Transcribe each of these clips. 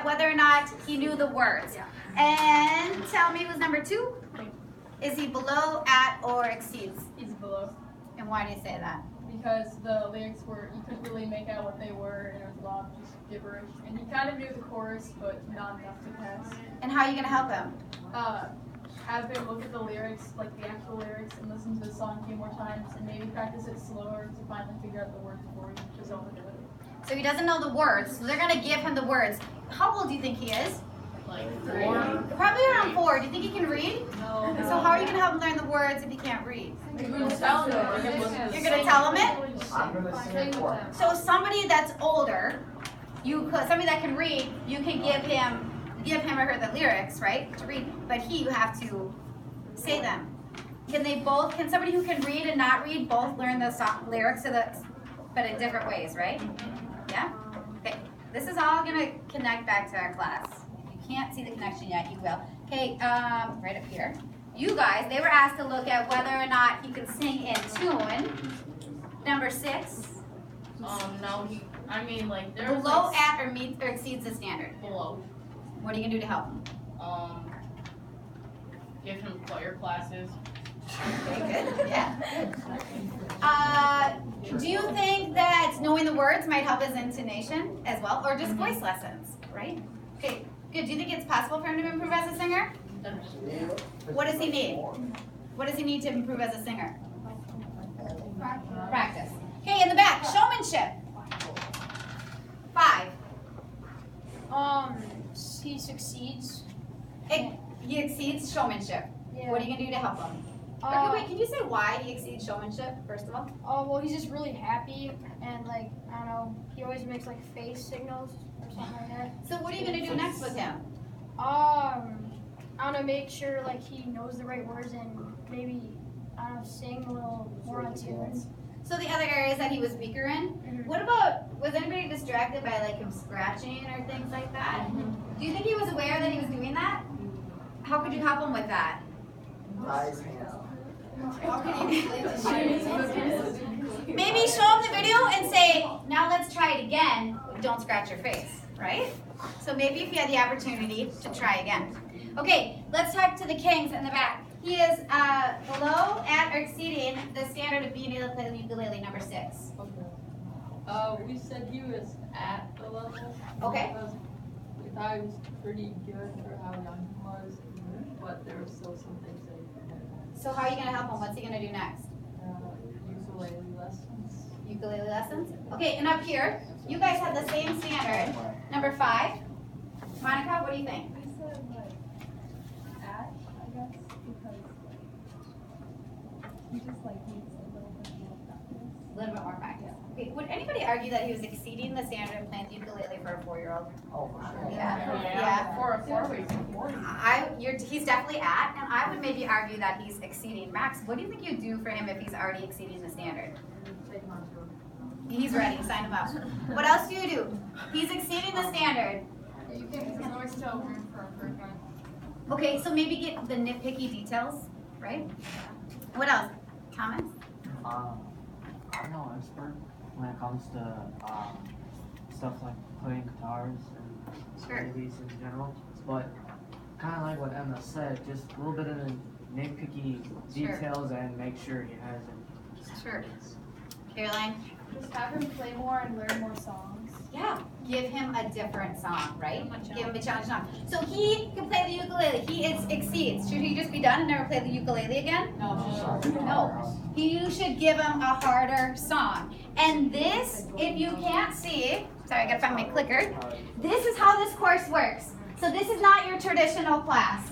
at whether or not he knew the words. And tell me who's number 2? Is he below, at, or exceeds? He's below. And why do you say that? Because the lyrics were, you couldn't really make out what they were, and it was a lot of just gibberish. And he kind of knew the chorus, but not enough to pass. And how are you going to help him? Have him look at the lyrics, like the actual lyrics, and listen to the song a few more times, and maybe practice it slower to finally figure out the words for you, just over the lyrics. So he doesn't know the words, so they're going to give him the words. How old do you think he is? Like 3. Probably around 4. Do you think he can read? No. So how are you going to help him learn the words if he can't read? You're going to tell him. You're going to tell him it? I'm going to sing for him. So somebody that's older, somebody that can read, you can give him or her the lyrics, right, to read, but you have to say them. Can somebody who can read and not read both learn the lyrics but in different ways, right? Yeah? Okay, this is all gonna connect back to our class. If you can't see the connection yet, you will. Okay, right up here. You guys, they were asked to look at whether or not he could sing in tune. Number 6. No, I mean, like, there's Below, like, at, or meets or exceeds the standard. below. What are you gonna do to help him? Give him choir classes. Okay, good. Yeah. Do you think that knowing the words might help his intonation as well, or just voice lessons, right? Okay, good. Do you think it's possible for him to improve as a singer? What does he need? What does he need to improve as a singer? Practice. Okay, in the back, showmanship. 5. He succeeds. He exceeds showmanship. Yeah. What are you gonna do to help him? Okay, wait, can you say why he exceeds showmanship, first of all? Oh, well, he's just really happy, and like, I don't know, he always makes like face signals or something like that. So what are you gonna do next with him? I don't know, make sure like he knows the right words and maybe, I don't know, sing a little more on tune. So the other areas that he was weaker in, what about, was anybody distracted by like him scratching or things like that? Do you think he was aware that he was doing that? How could you help him with that? Eyes, hands. Maybe show him the video and say, now let's try it again, don't scratch your face, right? So maybe if you had the opportunity to try again. Okay, let's talk to the Kings in the back. He is below, at, or exceeding the standard of being able to play the ukulele, number 6. We said he was at the level. Okay. We thought he was pretty good for how young he was, but there were still some things that he could So how are you going to help him? What's he going to do next? ukulele lessons. Ukulele lessons? Okay, and up here, you guys have the same standard, number 5. Monica, what do you think? I said, like, at, I guess, because, he just, like, needs a little bit more practice. A little bit more practice. Okay, would anybody argue that he was exceeding the standard of playing the ukulele for a 4-year-old? Oh, for sure. Yeah. For a 4-week. He's definitely at, and I would maybe argue that he's exceeding. Max, what do you think you do for him if he's already exceeding the standard? He's ready, sign him up. What else do you do? He's exceeding the standard. You can always tell room for improvement. Okay, so maybe get the nitpicky details, right? What else? Comments? I'm no expert when it comes to stuff like playing guitars and Sure. movies in general, but kind of like what Emma said, just a little bit of the nitpicky Sure. details and make sure he has it. Sure. Caroline? Just have him play more and learn more songs. Yeah, give him a different song, right? Give him a challenge song. So he can play the ukulele. He exceeds. Should he just be done and never play the ukulele again? No. You should give him a harder song. And this, if you can't see, sorry, I gotta find my clicker. This is how this course works. So this is not your traditional class.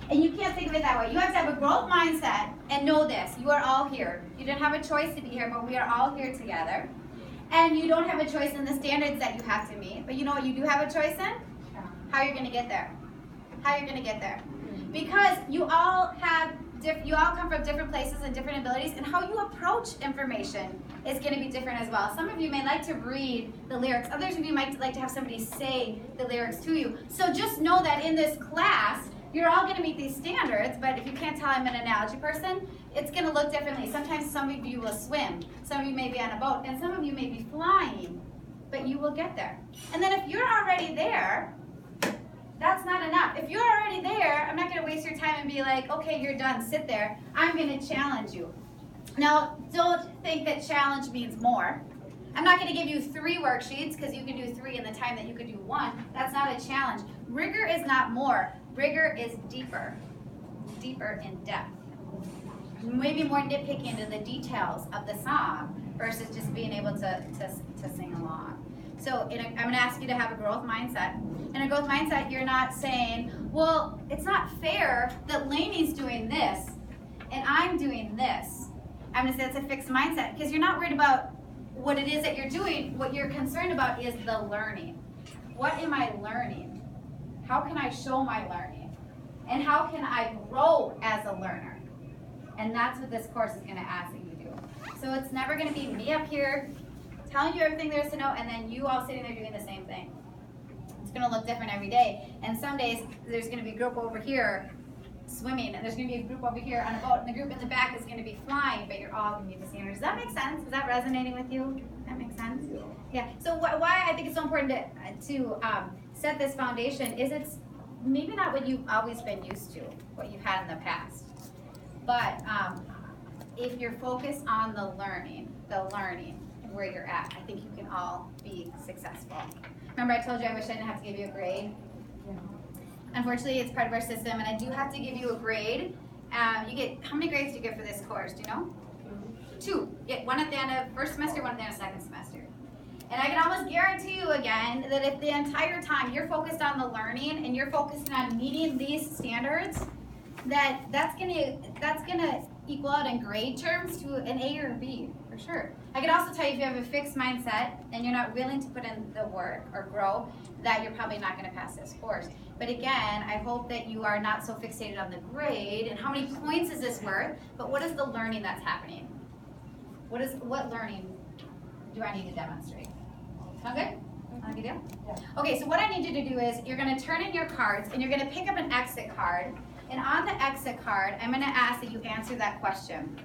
And you can't think of it that way. You have to have a growth mindset and know this. You are all here. You didn't have a choice to be here, but we are all here together. And you don't have a choice in the standards that you have to meet. But you know what you do have a choice in? How you're going to get there. How you're going to get there. Because you all come from different places and different abilities, and how you approach information is going to be different as well. Some of you may like to read the lyrics. Others of you might like to have somebody say the lyrics to you. So just know that in this class, you're all going to meet these standards, but if you can't tell I'm an analogy person, it's going to look differently. Sometimes some of you will swim, some of you may be on a boat, and some of you may be flying, but you will get there. And then if you're already there, Now, if you're already there, I'm not gonna waste your time and be like, okay, you're done, sit there. I'm gonna challenge you. Now, don't think that challenge means more. I'm not gonna give you 3 worksheets because you can do 3 in the time that you could do 1. That's not a challenge. Rigor is not more. Rigor is deeper in depth. Maybe more nitpicking into the details of the song versus just being able to sing along. So I'm gonna ask you to have a growth mindset. In a growth mindset, you're not saying, well, it's not fair that Lainey's doing this and I'm doing this. I'm gonna say it's a fixed mindset because you're not worried about what it is that you're doing. What you're concerned about is the learning. What am I learning? How can I show my learning? And how can I grow as a learner? And that's what this course is gonna ask that you do. So it's never gonna be me up here telling you everything there is to know and then you all sitting there doing the same thing. It's gonna look different every day. And some days there's gonna be a group over here swimming, and there's going to be a group over here on a boat, and the group in the back is going to be flying, but you're all going to be the same. Does that make sense? Is that resonating with you? That makes sense? Yeah. So why I think it's so important to set this foundation is it's maybe not what you've always been used to, what you've had in the past, but if you're focused on the learning where you're at, I think you can all be successful. Remember I told you I wish I didn't have to give you a grade? Unfortunately, it's part of our system, and I do have to give you a grade. You get, how many grades do you get for this course? Do you know? 2. You get 1 at the end of first semester, 1 at the end of second semester. And I can almost guarantee you again that if the entire time you're focused on the learning and you're focusing on meeting these standards, that's gonna equal out in grade terms to an A or a B for sure. I can also tell you if you have a fixed mindset and you're not willing to put in the work or grow, that you're probably not going to pass this course. But again, I hope that you are not so fixated on the grade and how many points is this worth, but what is the learning that's happening? What learning do I need to demonstrate? Sound good? Sound good? Yeah. Okay, so what I need you to do is you're going to turn in your cards and you're going to pick up an exit card. And on the exit card, I'm going to ask that you answer that question.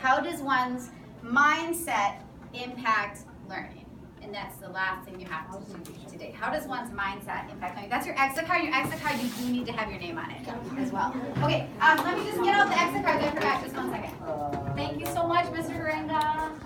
How does one's mindset impact learning? And that's the last thing you have to do today. How does one's mindset impact learning? That's your exit card. Your exit card, you do need to have your name on it as well. Okay, let me just get out the exit cards. I forgot. Just 1 second. Thank you so much, Mr. Haringa.